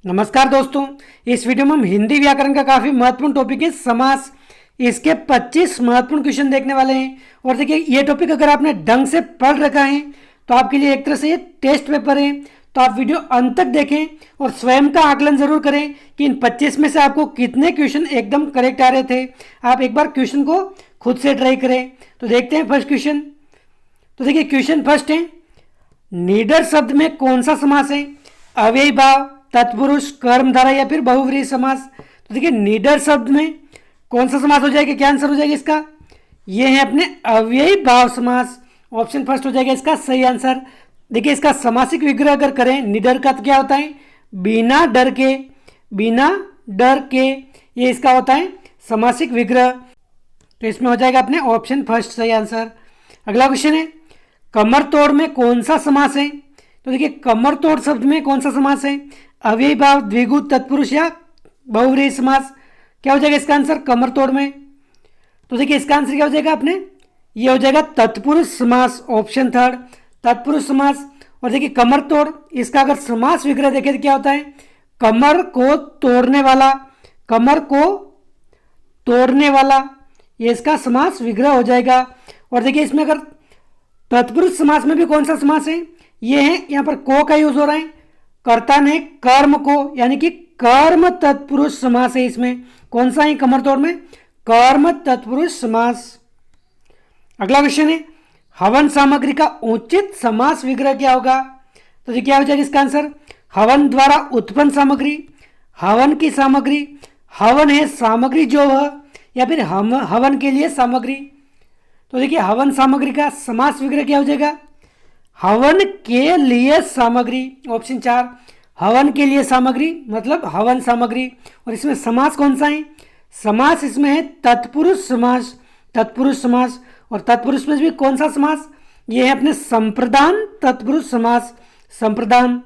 नमस्कार दोस्तों। इस वीडियो में हम हिंदी व्याकरण का काफ़ी महत्वपूर्ण टॉपिक है समास। इसके 25 महत्वपूर्ण क्वेश्चन देखने वाले हैं। और देखिए, ये टॉपिक अगर आपने ढंग से पढ़ रखा है तो आपके लिए एक तरह से ये टेस्ट पेपर है। तो आप वीडियो अंत तक देखें और स्वयं का आकलन जरूर करें कि इन 25 में से आपको कितने क्वेश्चन एकदम करेक्ट आ रहे थे। आप एक बार क्वेश्चन को खुद से ट्राई करें। तो देखते हैं फर्स्ट क्वेश्चन। तो देखिए, क्वेश्चन फर्स्ट है, नीडर शब्द में कौन सा समास है? अव्ययी भाव, तत्पुरुष, कर्मधारय या फिर बहुव्रीहि समास। तो देखिए, नीडर शब्द में कौन सा समास हो जाएगा? क्या आंसर हो जाएगा इसका? ये है अपने अव्ययी भाव समास। ऑप्शन फर्स्ट हो जाएगा इसका सही आंसर। देखिए, इसका समासिक विग्रह अगर करें, निडर का तो क्या होता है? बिना डर के, बिना डर के, ये इसका होता है समासिक विग्रह। तो इसमें हो जाएगा अपने ऑप्शन फर्स्ट सही आंसर। अगला क्वेश्चन है, कमर तोड़ में कौन सा समास है? तो देखिए, कमर तोड़ शब्द में कौन सा समास है? अव्ययी भाव, द्विगु, तत्पुरुष या बहुव्रीहि समास। क्या हो जाएगा इसका आंसर कमर तोड़ में? तो देखिए, इसका आंसर क्या हो जाएगा अपने? ये हो जाएगा तत्पुरुष समास। ऑप्शन थर्ड तत्पुरुष समास। और देखिए, कमर तोड़, इसका अगर समास विग्रह देखें तो क्या होता है? कमर को तोड़ने वाला, कमर को तोड़ने वाला, ये इसका समास विग्रह हो जाएगा। और देखिए, इसमें अगर तत्पुरुष समास में भी कौन सा समास है? ये है, यहाँ पर को का यूज हो रहा है, कर्ता ने कर्म को, यानी कि कर्म तत्पुरुष समास है। इसमें कौन सा है कमर तोड़ में? कर्म तत्पुरुष समास। अगला क्वेश्चन है, हवन सामग्री का उचित समास विग्रह क्या होगा? तो ये क्या हो जाएगा इसका आंसर? हवन द्वारा उत्पन्न सामग्री, हवन की सामग्री, हवन है सामग्री जो वह, या फिर हम हवन के लिए सामग्री। तो देखिए, हवन सामग्री का समास विग्रह क्या हो जाएगा? हवन के लिए सामग्री। ऑप्शन चार हवन के लिए सामग्री मतलब हवन सामग्री। और इसमें समास कौन सा है? समास इसमें है तत्पुरुष समास, तत्पुरुष समास। और तत्पुरुष में भी कौन सा समास? ये है अपने संप्रदान तत्पुरुष समास, संप्रदान।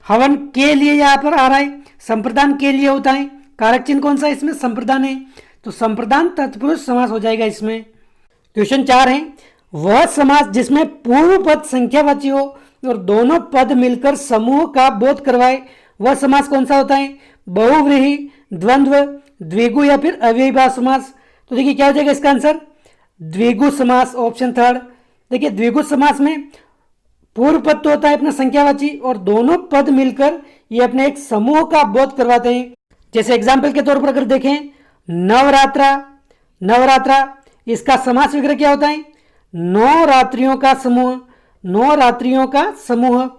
हवन के लिए यहाँ पर आ रहा है, संप्रदान के लिए होता है, कारक चिन्ह कौन सा है इसमें? संप्रदान है। तो संप्रदान तत्पुरुष समास हो जाएगा इसमें। क्वेश्चन चार है, वह समास जिसमें पूर्व पद संख्यावाची हो और दोनों पद मिलकर समूह का बोध करवाए, वह समास कौन सा होता है? बहुव्रीहि, द्वंद्व, द्विगु या फिर अव्ययी भाव समास। तो देखिए, क्या हो जाएगा इसका आंसर? द्विगु समास। Option third. देखिए, द्विगु समास में पूर्व पद तो होता है अपना संख्यावाची और दोनों पद मिलकर ये अपने एक समूह का बोध करवाते हैं। जैसे एग्जाम्पल के तौर पर अगर देखें, नवरात्रा, नवरात्रा, इसका समास विग्रह क्या होता है? नौ रात्रियों का समूह, नौ रात्रियों का समूह,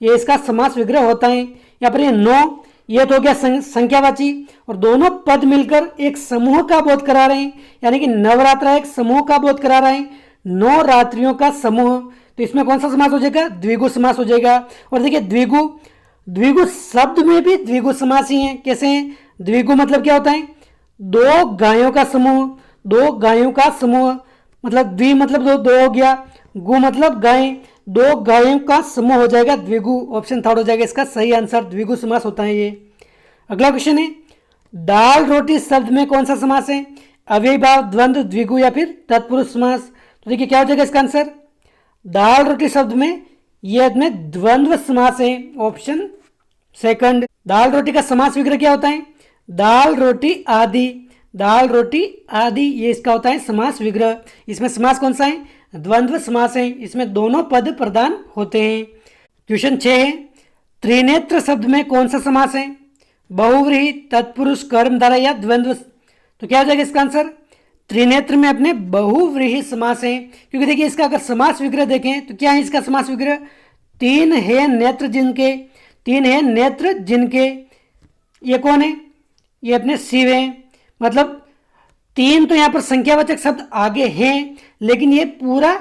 ये इसका समास विग्रह होता है। यहाँ पर ये नौ, ये तो हो गया संख्यावाची और दोनों पद मिलकर एक समूह का बोध करा रहे हैं, यानी कि नवरात्रा एक समूह का बोध करा रहे हैं, नौ रात्रियों का समूह। तो इसमें कौन सा समास हो जाएगा? द्विगु समास हो जाएगा। और देखिए, द्विगु, द्विगु शब्द में भी द्विगु समास ही है। कैसे हैं? द्विगु मतलब क्या होता है? दो गायों का समूह, दो गायों का समूह, मतलब द्वि मतलब दो, दो हो गया, गु मतलब गाय, दो गायों का समूह हो जाएगा द्विगु। ऑप्शन थर्ड हो जाएगा इसका सही आंसर, द्विगु समास होता है ये। अगला क्वेश्चन है, दाल रोटी शब्द में कौन सा समास है? अव्ययी भाव, द्वंद्व, द्विगु या फिर तत्पुरुष समास। तो देखिए, क्या हो जाएगा इसका आंसर? दाल रोटी शब्द में ये में द्वंद्व समास है। Option second. दाल रोटी का समास विग्रह क्या होता है? दाल रोटी आदि, दाल रोटी आदि, ये इसका होता है समास विग्रह। इसमें समास कौन सा है? द्वंद्व समास है। इसमें दोनों पद प्रदान होते हैं। क्वेश्चन 6 है, त्रिनेत्र शब्द में कौन सा समास है? बहुव्रीहि, तत्पुरुष, कर्मधारय या द्वंद्व। तो क्या हो जाएगा इसका आंसर? त्रिनेत्र में अपने बहुव्रीहि समास है। क्योंकि देखिए, इसका अगर समास विग्रह देखें तो क्या है इसका समास विग्रह? तीन है नेत्र जिनके, तीन है नेत्र जिनके, ये कौन है? ये अपने शिव है। मतलब तीन तो यहाँ पर संख्यावाचक शब्द आगे हैं, लेकिन ये पूरा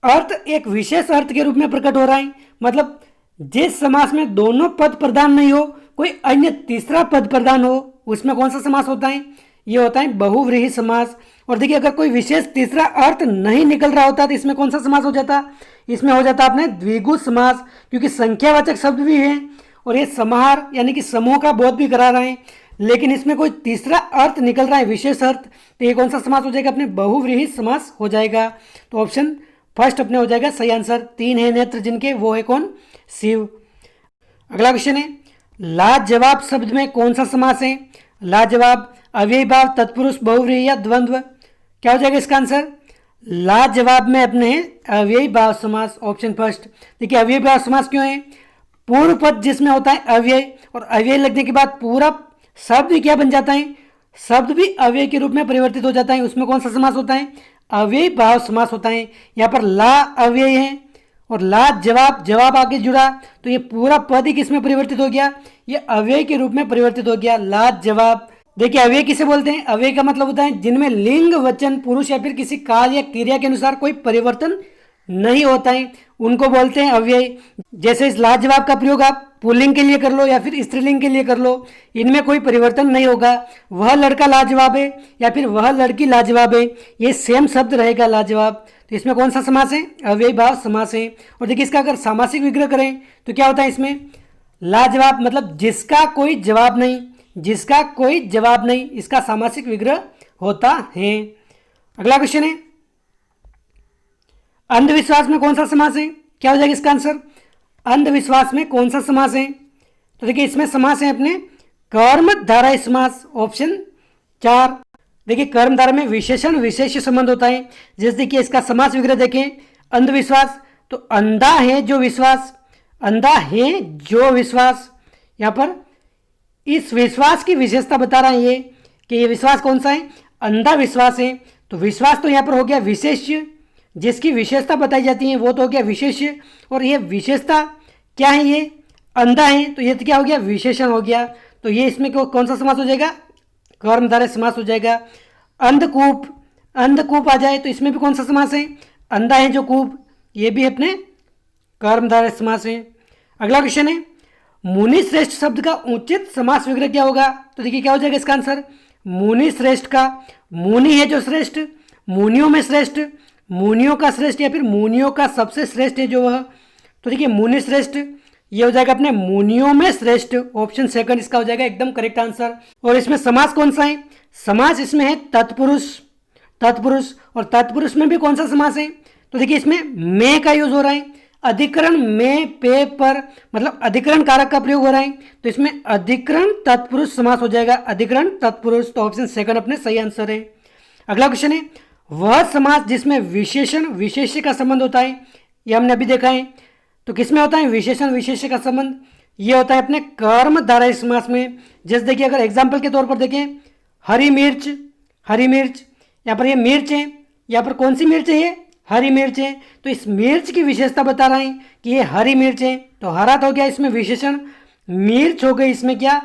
अर्थ एक विशेष अर्थ के रूप में प्रकट हो रहा है। मतलब जिस समास में दोनों पद प्रदान नहीं हो, कोई अन्य तीसरा पद प्रदान हो, उसमें कौन सा समास होता है? ये होता है बहुव्रीहि समास। और देखिए, अगर कोई विशेष तीसरा अर्थ नहीं निकल रहा होता तो इसमें कौन सा समास हो जाता? इसमें हो जाता अपने द्विगु समास, क्योंकि संख्यावाचक शब्द भी है और ये समाहार यानी कि समूह का बोध भी करा रहे हैं, लेकिन इसमें कोई तीसरा अर्थ निकल रहा है, विशेष अर्थ। तो ये कौन सा समास हो जाएगा? अपने बहुव्रीहि समास हो जाएगा। तो ऑप्शन फर्स्ट अपने हो जाएगा सही आंसर। तीन है नेत्र जिनके, वो है कौन? शिव। अगला क्वेश्चन है, लाजवाब शब्द में कौन सा समास है? लाजवाब, अव्ययी भाव, तत्पुरुष, बहुव्रीहि या द्वंद्व? क्या हो जाएगा इसका आंसर? लाजवाब में अपने अव्ययी भाव समास, ऑप्शन फर्स्ट। देखिए अव्ययी भाव समास क्यों है? पूर्व पद जिसमें होता है अव्यय, और अव्यय लगने के बाद पूरा शब्द क्या बन जाता है? शब्द भी अव्यय के रूप में परिवर्तित हो जाता है। उसमें कौन सा समास होता है? अव्ययी भाव समास होता है। यहाँ पर ला अव्यय है और ला जवाब, जवाब आगे जुड़ा, तो ये पूरा पद ही किस में परिवर्तित हो गया? ये अव्यय के रूप में परिवर्तित हो गया, ला जवाब। देखिए अव्यय किसे बोलते हैं? अव्यय का मतलब होता है जिनमें लिंग, वचन, पुरुष या फिर किसी काल या क्रिया के अनुसार कोई परिवर्तन नहीं होता है, उनको बोलते हैं अव्यय। जैसे इस लाजवाब का प्रयोग आप पुल्लिंग के लिए कर लो या फिर स्त्रीलिंग के लिए कर लो, इनमें कोई परिवर्तन नहीं होगा। वह लड़का लाजवाब है या फिर वह लड़की लाजवाब है, ये सेम शब्द रहेगा लाजवाब। तो इसमें कौन सा समास है? अव्ययी भाव समास है। और देखिए इसका अगर सामासिक विग्रह करें तो क्या होता है इसमें? लाजवाब मतलब जिसका कोई जवाब नहीं, जिसका कोई जवाब नहीं, इसका सामासिक विग्रह होता है। अगला क्वेश्चन है, अंधविश्वास में कौन सा समास है? क्या हो जाएगा इसका आंसर? अंधविश्वास में कौन सा समास है? तो देखिए इसमें समास है अपने कर्मधारय समास, ऑप्शन 4। देखिए कर्मधारय में विशेषण विशेष्य संबंध होता है। जैसे देखिए इसका समास विग्रह देखें, अंधविश्वास तो अंधा है जो विश्वास, अंधा है जो विश्वास। यहाँ पर इस विश्वास की विशेषता बता रहा है ये कि ये विश्वास कौन सा है? अंधा विश्वास है। तो विश्वास तो यहाँ पर हो गया विशेष्य, जिसकी विशेषता बताई जाती है वो तो हो गया विशेष्य, और ये विशेषता क्या है? ये अंधा है, तो ये तो क्या हो गया? विशेषण हो गया। तो ये इसमें कौन सा समास हो जाएगा? कर्मधारय समास हो जाएगा। अंधकूप, अंधकूप आ जाए तो इसमें भी कौन सा समास है? अंधा है जो कूप, ये भी अपने कर्मधारय समास है। अगला क्वेश्चन है, मुनि श्रेष्ठ शब्द का उचित समास विग्रह क्या होगा? तो देखिए क्या हो जाएगा इसका आंसर? मुनि श्रेष्ठ का, मुनि है जो श्रेष्ठ, मुनियों में श्रेष्ठ, मुनियों का श्रेष्ठ या फिर मुनियों का सबसे श्रेष्ठ है जो वह। तो देखिए मुनि श्रेष्ठ, ये हो जाएगा अपने मुनियों में श्रेष्ठ, ऑप्शन सेकंड इसका हो जाएगा एकदम करेक्ट आंसर। और इसमें समास कौन सा है? समास इसमें है तत्पुरुष, तत्पुरुष। और तत्पुरुष में भी कौन सा समास है? तो देखिए इसमें में का यूज हो रहा है, अधिकरण में, पे, पर, मतलब अधिकरण कारक का प्रयोग हो रहा है, तो इसमें अधिकरण तत्पुरुष समास हो जाएगा, अधिकरण तत्पुरुष। तो ऑप्शन सेकंड अपने सही आंसर है। अगला क्वेश्चन है, वह समास जिसमें विशेषण विशेष्य का संबंध होता है, ये हमने अभी देखा है। तो किसमें होता है विशेषण विशेष्य का संबंध? ये होता है अपने कर्मधारय समास में। जैसे देखिए अगर एग्जाम्पल के तौर पर देखें, हरी मिर्च, हरी मिर्च, यहाँ पर ये मिर्च है, यहाँ पर कौन सी मिर्च है? ये हरी मिर्च है। तो इस मिर्च की विशेषता बता रहे हैं कि ये हरी मिर्च है, तो हरा तो हो गया इसमें विशेषण, मिर्च हो गई इसमें क्या?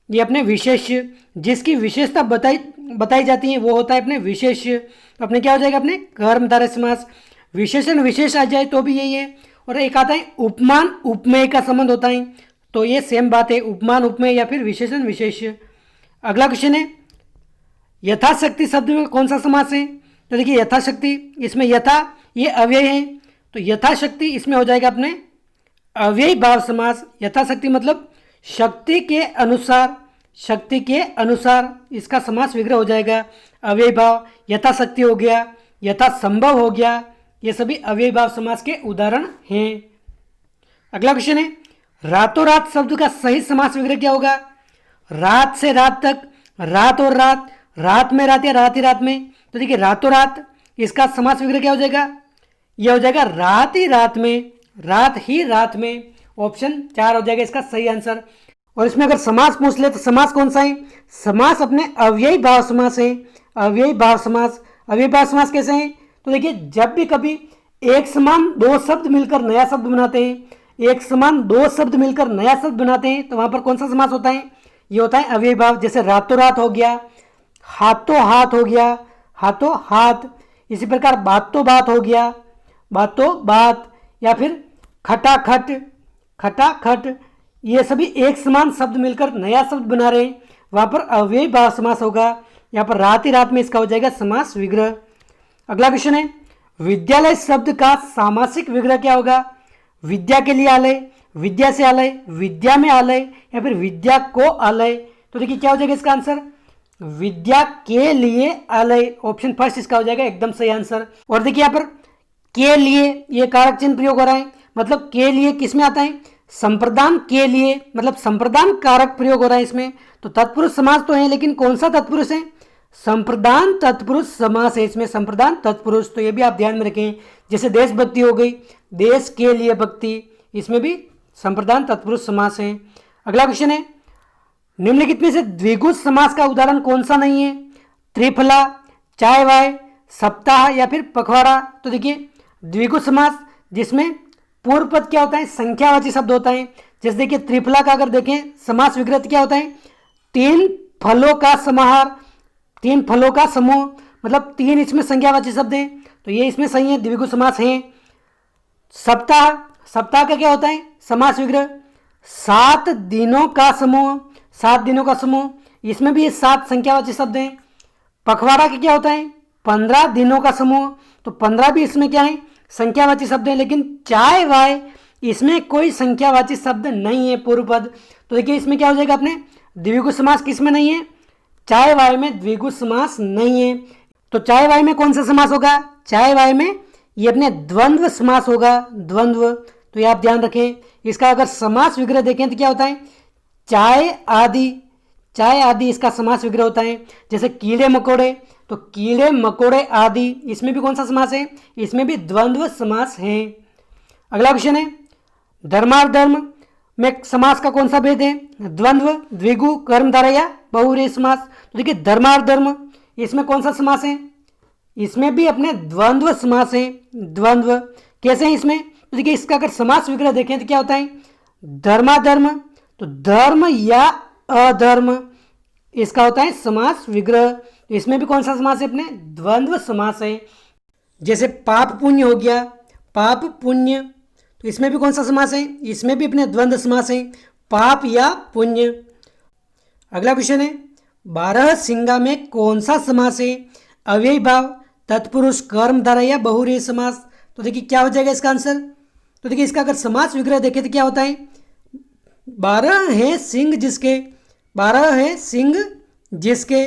ये अपने विशेष्य, जिसकी विशेषता बताई जाती है वो होता है अपने विशेष्य। तो अपने क्या हो जाएगा? अपने कर्मधारय समास। विशेषण विशेष आ जाए तो भी यही है। और एक आता है उपमान उपमेय का संबंध होता है, तो ये सेम बात है, उपमान उपमेय या फिर विशेषण विशेष्य। अगला क्वेश्चन है, यथाशक्ति शब्द में कौन सा समास है? तो देखिए यथाशक्ति, इसमें यथा ये अव्यय है, तो यथाशक्ति इसमें हो जाएगा अपने अव्ययी भाव समास। यथाशक्ति मतलब शक्ति के अनुसार, शक्ति के अनुसार इसका समास विग्रह हो जाएगा, अव्ययी भाव। यथाशक्ति हो गया, यथासंभव हो गया, ये सभी अव्ययी भाव समास के उदाहरण हैं। अगला क्वेश्चन है, रातों रात शब्द का सही समास विग्रह क्या होगा? रात से रात तक, रात और रात, रात में रात या रात ही रात में। तो देखिए रातों रात, इसका समास विग्रह क्या हो जाएगा? यह हो जाएगा रात ही रात में, रात ही रात में, ऑप्शन 4 हो जाएगा इसका सही आंसर। और इसमें अगर समास पूछ ले तो समास कौन सा है? समास अपने अव्ययी भाव समास है, अव्ययी भाव समास। अव्ययी भाव समास कैसे हैं? तो देखिए जब भी कभी एक समान दो शब्द मिलकर नया शब्द बनाते हैं, एक समान दो शब्द मिलकर नया शब्द बनाते हैं, तो वहां पर कौन सा समास होता है? ये होता है अव्ययी भाव। जैसे रातों रात हो गया, हाथों हाथ हो गया, हाथों हाथ। इसी प्रकार बातों बात हो गया, बातों बात, या फिर खटाखट, खटाखट। ये सभी एक समान शब्द मिलकर नया शब्द बना रहे हैं, वहाँ पर अव्ययी भाव समास होगा। यहाँ पर रात ही रात में इसका हो जाएगा समास विग्रह। अगला क्वेश्चन है, विद्यालय शब्द का सामासिक विग्रह क्या होगा? विद्या के लिए आलय, विद्या से आलय, विद्या में आलय, या फिर विद्या को आलय। तो देखिए क्या हो जाएगा इसका आंसर? विद्या के लिए आलय, ऑप्शन फर्स्ट इसका हो जाएगा एकदम सही आंसर। और देखिए यहाँ पर के लिए ये कारक चिन्ह प्रयोग हो रहा है, मतलब के लिए किस में आता है? संप्रदान के लिए, मतलब संप्रदान कारक प्रयोग हो रहा है इसमें, तो तत्पुरुष समास तो है, लेकिन कौन सा तत्पुरुष है? संप्रदान तत्पुरुष समास है इसमें, संप्रदान तत्पुरुष। तो ये भी आप ध्यान में रखें। जैसे देशभक्ति हो गई, देश के लिए भक्ति, इसमें भी संप्रदान तत्पुरुष समास है। अगला क्वेश्चन है, निम्नलिखित में से द्विगु समास का उदाहरण कौन सा नहीं है? त्रिफला, चाय वाय, सप्ताह या फिर पखवाड़ा। तो देखिए द्विगु समास जिसमें पूर्व पद क्या होता है? संख्यावाची शब्द होता है। जैसे देखिए त्रिफला का अगर देखें समास विग्रह क्या होता है? तीन फलों का समाहार, तीन फलों का समूह, मतलब तीन इसमें संख्यावाची शब्द हैं, तो ये इसमें सही है, द्विगु समास है। सप्ताह, सप्ताह का क्या होता है? समास विग्रह 7 दिनों का समूह, 7 दिनों का समूह, इसमें भी ये 7 संख्यावाची शब्द हैं। पखवाड़ा का क्या होता है? 15 दिनों का समूह, तो 15 भी इसमें क्या है? संख्यावाची शब्द है। लेकिन चाय वाय इसमें कोई संख्यावाची शब्द नहीं है पूर्व पद, तो देखिए इसमें क्या हो जाएगा अपने? द्विगु समास किसमें नहीं है? चाय वाय में द्विगु समास नहीं है। तो चाय वाय में कौन सा समास होगा? चाय वाय में ये अपने द्वंद्व समास होगा, द्वंद्व। तो ये आप ध्यान रखें। इसका अगर समास विग्रह देखें तो क्या होता है? चाय आदि, चाय आदि इसका समास विग्रह होता है। जैसे कीड़े मकोड़े, तो कीड़े मकोड़े आदि, इसमें भी कौन सा समास है? इसमें भी द्वंद्व समास है। अगला क्वेश्चन है, धर्माधर्म में समास का कौन सा भेद है? द्वंद्व, द्विगु, कर्मधारय या बहुव्रीहि समास। तो देखिए धर्माधर्म इसमें कौन सा समास है? इसमें भी अपने द्वंद्व समास है, द्वंद्व। कैसे है इसमें? तो देखिए इसका अगर समास विग्रह देखें तो क्या होता है? धर्माधर्म, तो धर्म या अधर्म इसका होता है समास विग्रह। तो इसमें भी कौन सा समास है? अपने द्वंद्व समास है। जैसे पाप पुण्य हो गया, पाप पुण्य, तो इसमें भी कौन सा समास है? इसमें भी अपने द्वंद्व समास है, पाप या पुण्य। अगला क्वेश्चन है, 12 सिंगा में कौन सा समास है? अव्ययी भाव, तत्पुरुष, कर्मधारय या बहुव्रीहि समास। तो देखिए क्या हो जाएगा इसका आंसर? तो देखिए इसका अगर समास विग्रह देखें तो क्या होता है? 12 है सिंह जिसके, 12 है सिंह जिसके,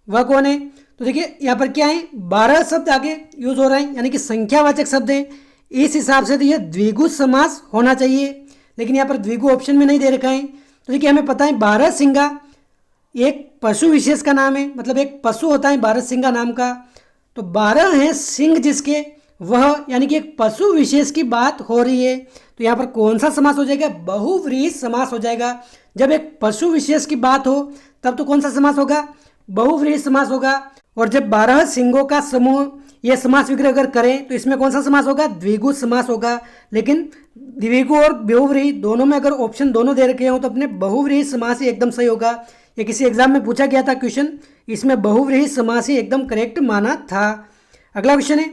वह कौन है? तो देखिए यहाँ पर क्या है? 12 शब्द आगे यूज हो रहे हैं, यानी कि संख्यावाचक शब्द है। इस हिसाब से तो यह द्विगु समास होना चाहिए, लेकिन यहाँ पर द्विगु ऑप्शन में नहीं दे रखा है। तो देखिए हमें पता है 12 सिंगा एक पशु विशेष का नाम है, मतलब एक पशु होता है 12 सिंगा नाम का। तो 12 है सिंह जिसके, वह यानी कि एक पशु विशेष की बात हो रही है। तो यहाँ पर कौन सा समास हो जाएगा? बहुव्रीहि समास हो जाएगा। जब एक पशु विशेष की बात हो तब तो कौन सा समास होगा? बहुव्रीहि समास होगा। और जब 12 सिंगों का समूह यह समास विग्रह अगर करें तो इसमें कौन सा समास होगा? द्विगु समास होगा। लेकिन द्विगु और बहुव्रीहि दोनों में अगर ऑप्शन दोनों दे रखे हो तो अपने बहुव्रीहि समास ही एकदम सही होगा। ये किसी एग्जाम में पूछा गया था क्वेश्चन, इसमें बहुव्रीहि समास ही एकदम करेक्ट माना था। अगला क्वेश्चन है,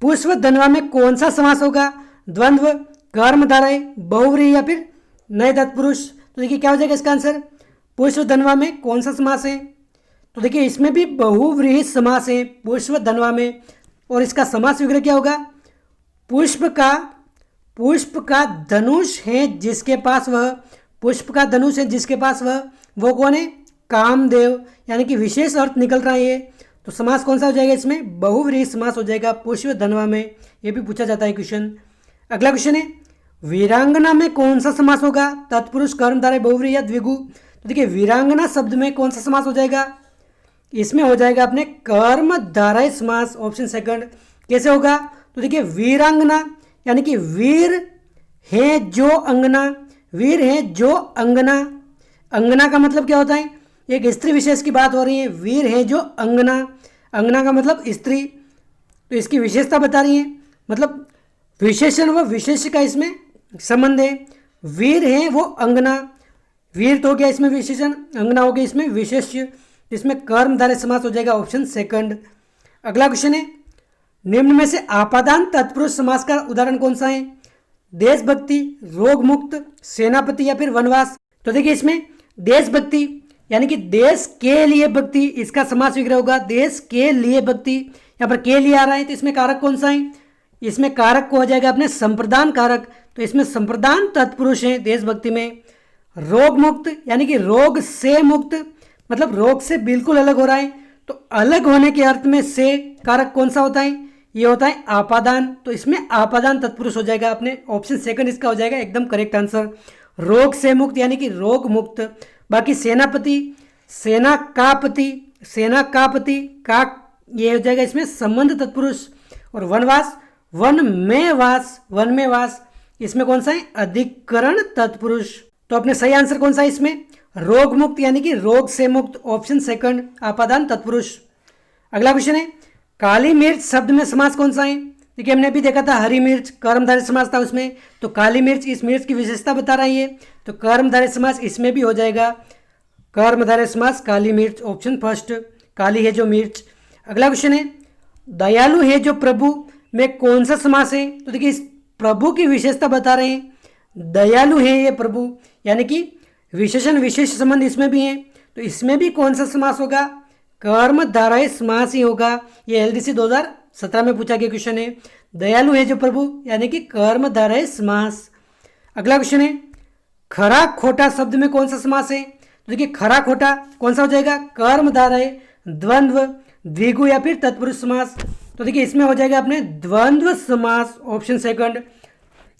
पुष्प धनवा में कौन सा समास होगा? द्वंद्व, कर्मधारय, बहुव्रीहि या फिर नए तत्पुरुष। तो देखिए क्या हो जाएगा इसका आंसर? पुष्प धनवा में कौन सा समास है? तो देखिए इसमें भी बहुव्रीहि समास है पुष्प धनवा में। और इसका समास विग्रह क्या होगा? पुष्प का धनुष है जिसके पास वह, पुष्प का धनुष है जिसके पास वह, वो कौन है? कामदेव, यानी कि विशेष अर्थ निकल रहा है ये। तो समास कौन सा हो जाएगा इसमें? बहुव्रीहि समास हो जाएगा पुष्प धनवा में। ये भी पूछा जाता है क्वेश्चन। अगला क्वेश्चन है, वीरांगना में कौन सा समास होगा? तत्पुरुष, कर्मधारय, बहुव्रीहि या द्विगु। तो देखिए वीरांगना शब्द में कौन सा समास हो जाएगा? इसमें हो जाएगा अपने कर्मधारय समास, ऑप्शन सेकंड। कैसे होगा? तो देखिए वीरांगना यानी कि वीर है जो अंगना, वीर है जो अंगना। अंगना का मतलब क्या होता है? एक स्त्री विशेष की बात हो रही है, वीर है जो अंगना, अंगना का मतलब स्त्री। तो इसकी विशेषता बता रही है, मतलब विशेषण व विशेष का इसमें संबंध है। वीर है वो अंगना, वीर तो हो गया इसमें विशेषण, अंगना हो गया इसमें विशेष्य। इसमें कर्मधारय समास हो जाएगा, ऑप्शन सेकंड। अगला क्वेश्चन है, निम्न में से आपादान तत्पुरुष समास का उदाहरण कौन सा है? देशभक्ति, रोग मुक्त, सेनापति या फिर वनवास। तो देखिए इसमें देशभक्ति यानी कि देश के लिए भक्ति, इसका समास विग्रह होगा देश के लिए भक्ति। यहाँ पर के लिए आ रहा है, तो इसमें कारक कौन सा है? इसमें कारक को हो जाएगा अपने संप्रदान कारक। तो इसमें संप्रदान तत्पुरुष है देशभक्ति में। रोग मुक्त यानी कि रोग से मुक्त, मतलब रोग से बिल्कुल अलग हो रहा है। तो अलग होने के अर्थ में से कारक कौन सा होता है? ये होता है आपादान, तो इसमें आपादान तत्पुरुष हो जाएगा। अपने ऑप्शन सेकंड इसका हो जाएगा एकदम करेक्ट आंसर। रोग से मुक्त यानी कि रोग मुक्त। बाकी सेनापति, सेना का पति, सेना का पति का, ये हो जाएगा इसमें संबंध तत्पुरुष। और वनवास, वन में वास, वन में वास, इसमें कौन सा है अधिकरण तत्पुरुष। तो अपने सही आंसर कौन सा है इसमें रोग मुक्त यानी कि रोग से मुक्त, ऑप्शन सेकंड आपादान तत्पुरुष। अगला क्वेश्चन है काली मिर्च शब्द में समास कौन सा है। देखिए हमने अभी देखा था हरी मिर्च, कर्मधारय समास था उसमें, तो काली मिर्च इस मिर्च की विशेषता बता रहा है ये, तो कर्मधारय समास इसमें भी हो जाएगा, कर्मधारय समास काली मिर्च, ऑप्शन फर्स्ट, काली है जो मिर्च। अगला क्वेश्चन है दयालु है जो प्रभु में कौन सा समास है। तो देखिए इस प्रभु की विशेषता बता रहे हैं, दयालु है ये प्रभु, यानी कि विशेषण विशेष संबंध इसमें भी है, तो इसमें भी कौन सा समास होगा कर्मधारय समास ही होगा। ये एलडीसी 2017 में पूछा गया क्वेश्चन है, दयालु है जो प्रभु यानी कि कर्मधारय समास। अगला क्वेश्चन है खरा खोटा शब्द में कौन सा समास है। तो देखिए खरा खोटा कौन सा हो जाएगा कर्मधारय, द्वंद्व, द्विगु या फिर तत्पुरुष समास। तो देखिए इसमें हो जाएगा अपने द्वंद्व समास, ऑप्शन सेकंड।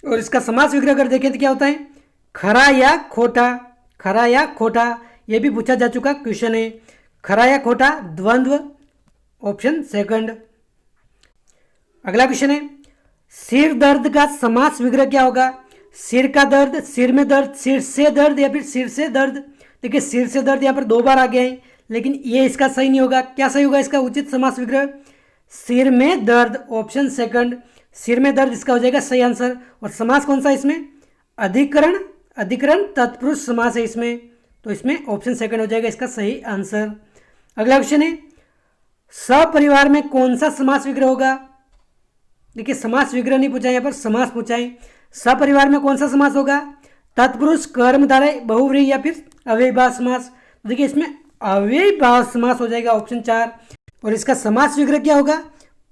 और इसका समास विग्रह अगर देखें तो क्या होता है खरा या खोटा, खरा या खोटा, ये भी पूछा जा चुका क्वेश्चन है, खरा या खोटा द्वंद्व, ऑप्शन सेकंड। अगला क्वेश्चन है सिर दर्द का समास विग्रह क्या होगा। सिर का दर्द, सिर में दर्द, सिर से दर्द या फिर सिर से दर्द। देखिए सिर से दर्द यहाँ पर 2 बार आ गया है, लेकिन ये इसका सही नहीं होगा। क्या सही होगा इसका उचित समास विग्रह सिर में दर्द, ऑप्शन सेकंड, सिर में दर्द इसका हो जाएगा सही आंसर। और समास कौन सा इसमें अधिकरण, अधिकरण तत्पुरुष समास है इसमें, तो इसमें ऑप्शन सेकंड हो जाएगा इसका सही आंसर। अगला क्वेश्चन है सपरिवार में कौन सा समास विग्रह होगा। देखिए समास विग्रह नहीं पूछा, यहाँ पर समास पूछा है। सपरिवार में कौन सा समास होगा तत्पुरुष, कर्मधारय, बहुव्रीहि या फिर अव्ययीभाव समास। देखिए इसमें अव्ययीभाव समास हो जाएगा, ऑप्शन 4। और इसका समास विग्रह क्या होगा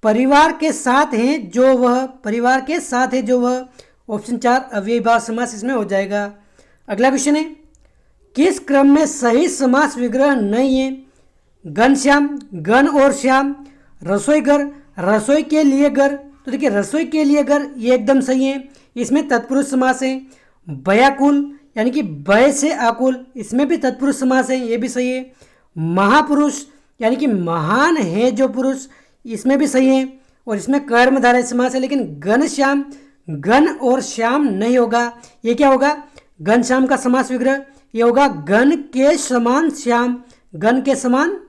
परिवार के साथ हैं जो वह, परिवार के साथ है जो वह, ऑप्शन 4 अव्ययीभाव समास इसमें हो जाएगा। अगला क्वेश्चन है किस क्रम में सही समास विग्रह नहीं है। घनश्याम, घन और श्याम, रसोई घर, रसोई के लिए घर। तो देखिए रसोई के लिए घर ये एकदम सही है, इसमें तत्पुरुष समास है। व्याकुल यानी कि भय से आकुल, इसमें भी तत्पुरुष समास है, ये भी सही है। महापुरुष यानी कि महान है जो पुरुष, इसमें भी सही है। और इसमें कर्मधारय समास है, लेकिन घनश्याम, घन और श्याम नहीं होगा। ये क्या होगा घनश्याम का समास विग्रह, ये होगा घन के समान श्याम, घन के समान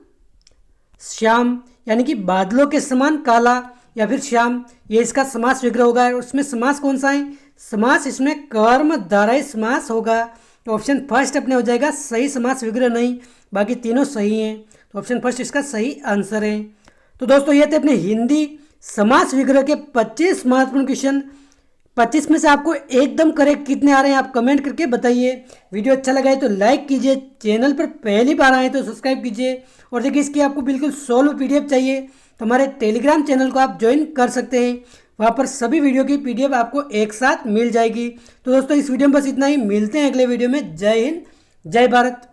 श्याम यानी कि बादलों के समान काला या फिर श्याम, ये इसका समास विग्रह होगा। और उसमें समास कौन सा है समास इसमें कर्मधारय समास होगा, तो ऑप्शन फर्स्ट अपने हो जाएगा सही समास विग्रह नहीं, बाकी तीनों सही हैं, तो ऑप्शन फर्स्ट इसका सही आंसर है। तो दोस्तों ये थे अपने हिंदी समास विग्रह के 25 महत्वपूर्ण क्वेश्चन। 25 में से आपको एकदम करेक्ट कितने आ रहे हैं आप कमेंट करके बताइए। वीडियो अच्छा लगा है तो लाइक कीजिए, चैनल पर पहली बार आए तो सब्सक्राइब कीजिए। और देखिए इसकी आपको बिल्कुल सोल्व पीडीएफ चाहिए तो हमारे टेलीग्राम चैनल को आप ज्वाइन कर सकते हैं, वहाँ पर सभी वीडियो की पीडीएफ आपको एक साथ मिल जाएगी। तो दोस्तों इस वीडियो में बस इतना ही, मिलते हैं अगले वीडियो में। जय हिंद, जय भारत।